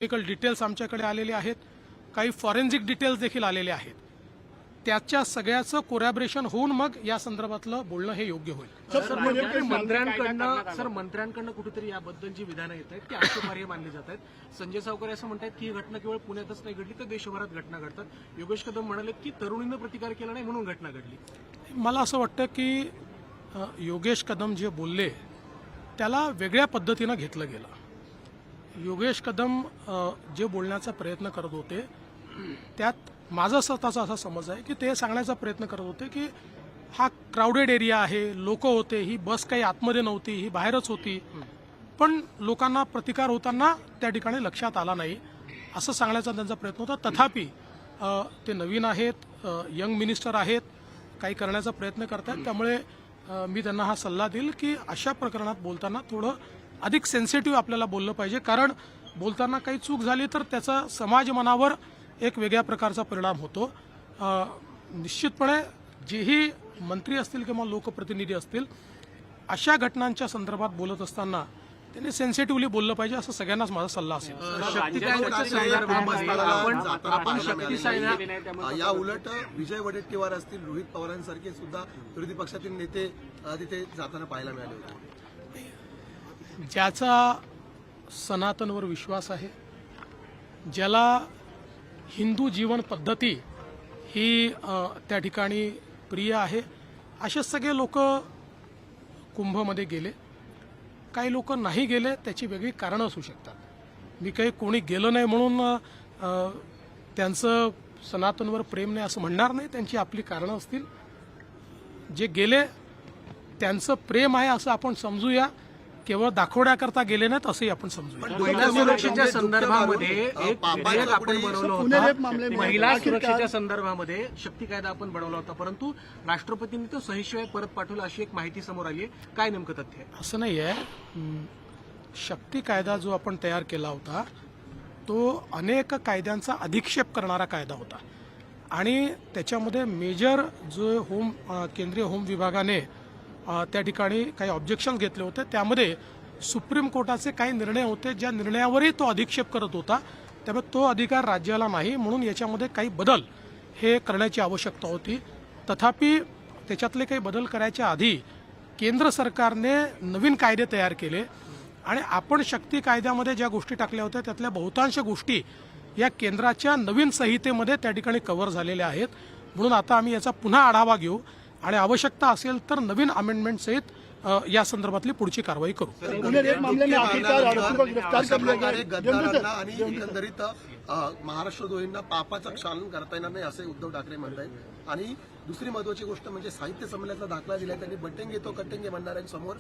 Technical details आमच्याकडे आलेले आहेत, काही फॉरेन्सिक डिटेल्स देखील आलेले आहेत. त्याच्या सगळ्याचं कोरॅबरेशन होऊन मग या संदर्भातलं बोलणं हे योग्य होईल. मंत्र्यांकडनं कुठेतरी याबद्दल जी विधानं येत आहेत ती आक्षेपार्ह मानली जात आहेत. संजय सावकर असं म्हणतात की ही घटना केवळ पुण्यातच नाही घडली तर देशभरात घटना घडतात. योगेश कदम म्हणाले की तरुणीनं प्रतिकार केला नाही म्हणून घटना घडली. मला असं वाटतं की योगेश कदम जे बोलले त्याला वेगळ्या पद्धतीनं घेतलं गेलं. योगेश कदम जे बोलण्याचा प्रयत्न करत होते त्यात माझा स्वतःचा असा समज आहे की ते सांगण्याचा प्रयत्न करत होते की हा क्राऊडेड एरिया आहे, लोक होते, ही बस काही आतमध्ये नव्हती, ही बाहेरच होती, पण लोकांना प्रतिकार होताना त्या ठिकाणी लक्षात आला नाही असं सांगण्याचा त्यांचा प्रयत्न होता. तथापि ते नवीन आहेत, यंग मिनिस्टर आहेत, काही करण्याचा प्रयत्न करतात. त्यामुळे मी त्यांना हा सल्ला देईल की अशा प्रकरणात बोलताना थोडं अधिक सेन्सिटिव्ह आपल्याला बोललं पाहिजे, कारण बोलताना काही चूक झाली तर त्याचा समाज मनावर एक वेगळ्या प्रकारचा परिणाम होतो. निश्चितपणे जेही मंत्री असतील किंवा लोकप्रतिनिधी असतील अशा घटनांच्या संदर्भात बोलत असताना त्यांनी सेन्सिटिव्हली बोललं पाहिजे असं सगळ्यांनाच माझा सल्ला असेल. या उलट विजय वडेट्टीवार असतील, रोहित पवारांसारखे सुद्धा विरोधी पक्षातील नेते तिथे जाताना पाहायला मिळाले होते. ज्याचा सनातनवर विश्वास आहे, ज्याला हिंदू जीवन पद्धती ही त्या ठिकाणी प्रिय आहे, असे सगळे लोक कुंभमध्ये गेले. काही लोक नाही गेले, त्याची वेगळी कारणं असू शकतात. मी काही कोणी गेलं नाही म्हणून त्यांचं सनातनवर प्रेम नाही असं म्हणणार नाही. त्यांची आपली कारणं असतील. जे गेले त्यांचं प्रेम आहे असं आपण समजूया, केवळ दाखवण्याकरता गेले नाहीत असंही आपण समजूया. महिला सुरक्षेच्या संदर्भामध्ये एक विधेयक आपण बनवलं होतं. महिला सुरक्षेच्या संदर्भामध्ये शक्ती कायदा आपण बनवला होता, परंतु राष्ट्रपतींनी तो सहीशिवाय परत पाठवला अशी एक माहिती समोर आली आहे. काय नेमकं तथ्य आहे? असं नाही आहे. शक्ती कायदा जो आपण तयार केला होता तो अनेक कायद्यांचा अधिक्षेप करणारा कायदा होता आणि त्याच्यामध्ये मेजर जो केंद्रीय होम विभागाने त्या ठिकाणी काही ऑब्जेक्शन घेतले होते. त्यामध्ये सुप्रीम कोर्टाचे काही निर्णय होते ज्या निर्णयावरही तो अधिक्षेप करत होता. त्यामुळे तो अधिकार राज्याला नाही, म्हणून याच्यामध्ये काही बदल हे करण्याची आवश्यकता होती. तथापि त्याच्यातले काही बदल करायच्या आधी केंद्र सरकारने नवीन कायदे तयार केले आणि आपण शक्ती कायद्यामध्ये ज्या गोष्टी टाकल्या होत्या त्यातल्या बहुतांश गोष्टी या केंद्राच्या नवीन संहितेमध्ये त्या ठिकाणी कव्हर झालेल्या आहेत. म्हणून आता आम्ही याचा पुन्हा आढावा घेऊ आणि आवश्यकता असेल तर नवीन अमेंडमेंट सहित या संदर्भातली पुढची कारवाई करू. आणि एकंदरीत महाराष्ट्रद्रोहींना पापाचा क्षालन करता येणार नाही असे उद्धव ठाकरे म्हणतात. आणि दुसरी महत्वाची गोष्ट म्हणजे साहित्य संमेलनाचा दाखला दिला. त्यांनी बटेंगे तो कटेंगे म्हणणाऱ्यांसमोर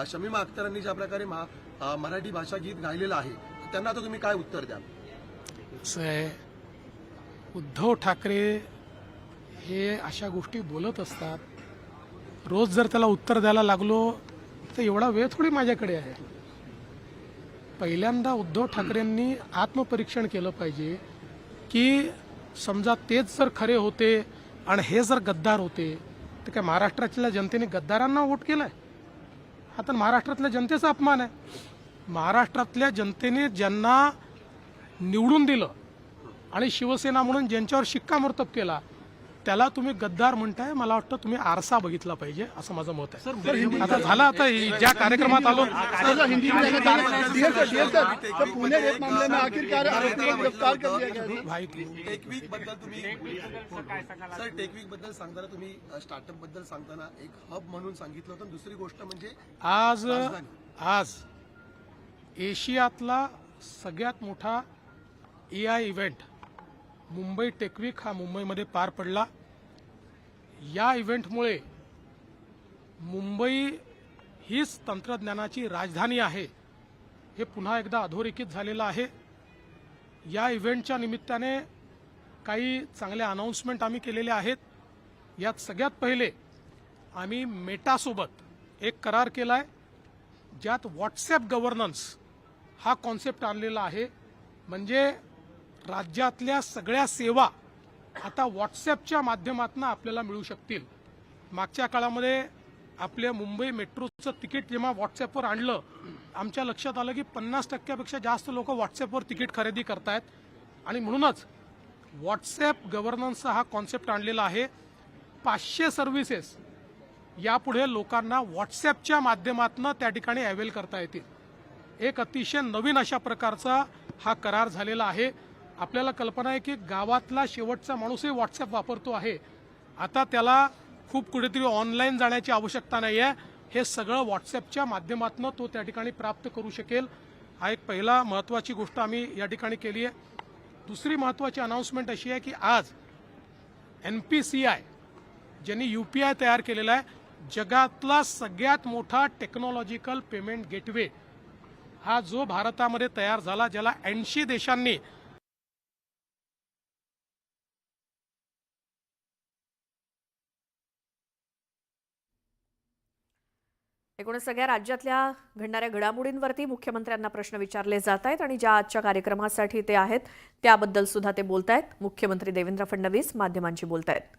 शमीमा अख्तरांनी ज्या प्रकारे मराठी भाषा गीत गायलेलं आहे त्यांना तर तुम्ही काय उत्तर द्याल? उद्धव ठाकरे हे अशा गोष्टी बोलत असतात. रोज जर त्याला उत्तर द्यायला लागलो तर एवढा वेळ थोडी माझ्याकडे आहे. पहिल्यांदा उद्धव ठाकरेंनी आत्मपरीक्षण केलं पाहिजे की समजा तेच जर खरे होते आणि हे जर गद्दार होते तर काय महाराष्ट्रातल्या जनतेने गद्दारांना वोट केलाय? हा तर महाराष्ट्रातल्या जनतेचा अपमान आहे. महाराष्ट्रातल्या जनतेने ज्यांना निवडून दिलं आणि शिवसेना म्हणून ज्यांच्यावर शिक्कामोर्तब केला त्याला तुम्ही गद्दार म्हणताय. मला वाटतं तुम्ही आरसा बघितला पाहिजे असं माझं मत आहे. आता झालं, आता ज्या कार्यक्रमात आलो टेकवीक बद्दल सांगताना तुम्ही स्टार्टअप बद्दल सांगताना एक हब म्हणून सांगितलं होतं. दुसरी गोष्ट म्हणजे आज एशियातला सगळ्यात मोठा AI इव्हेंट मुंबई टेकवीक हा मुंबईमध्ये पार पडला. या इव्हेंटमुळे मुंबई हीच तंत्रज्ञानाची राजधानी आहे हे पुन्हा एकदा अधोरेखित झालेलं आहे. या इव्हेंटच्या निमित्ताने काही चांगले अनाउन्समेंट आम्ही केलेले आहेत. यात सगळ्यात पहिले आम्ही मेटासोबत एक करार केला आहे ज्यात व्हॉट्सॲप गव्हर्नन्स हा कॉन्सेप्ट आणलेला आहे. म्हणजे राज्यातल्या सगळ्या सेवा आता व्हॉट्सॲपच्या माध्यमातून आपल्याला मिळू शकतील. मागच्या काळामध्ये आपल्या मुंबई मेट्रोचं तिकीट जेव्हा व्हॉट्सॲपवर आणलं, आमच्या लक्षात आलं की 50%पेक्षा जास्त लोक व्हॉट्सॲपवर तिकीट खरेदी करतायत. आणि म्हणूनच व्हॉट्सॲप गव्हर्नन्सचा हा कॉन्सेप्ट आणलेला आहे. 500 सर्व्हिसेस यापुढे लोकांना व्हॉट्सॲपच्या माध्यमातून त्या ठिकाणी अवेल करता येतील. एक अतिशय नवीन अशा प्रकारचा हा करार झालेला आहे. आपल्याला कल्पना आहे की गावातला शेवटचा माणूसही व्हॉट्सॲप वापरतो आहे. आता त्याला खूप कुठेतरी ऑनलाईन जाण्याची आवश्यकता नाही आहे. हे सगळं व्हॉट्सॲपच्या माध्यमातून तो त्या ठिकाणी प्राप्त करू शकेल. हा एक पहिला महत्त्वाची गोष्ट आम्ही या ठिकाणी केली आहे. दुसरी महत्त्वाची अनाउन्समेंट अशी आहे की आज NPCI ज्यांनी UPI तयार केलेला आहे, जगातला सगळ्यात मोठा टेक्नॉलॉजिकल पेमेंट गेटवे हा जो भारतामध्ये तयार झाला, ज्याला 80 देशांनी एकूणच सगळ्या राज्यातल्या घडणाऱ्या घडामोडींवरती मुख्यमंत्र्यांना प्रश्न विचारले जात आहेत आणि ज्या आजच्या कार्यक्रमासाठी ते आहेत त्याबद्दल सुद्धा ते बोलतायत. मुख्यमंत्री देवेंद्र फडणवीस माध्यमांशी बोलतायत.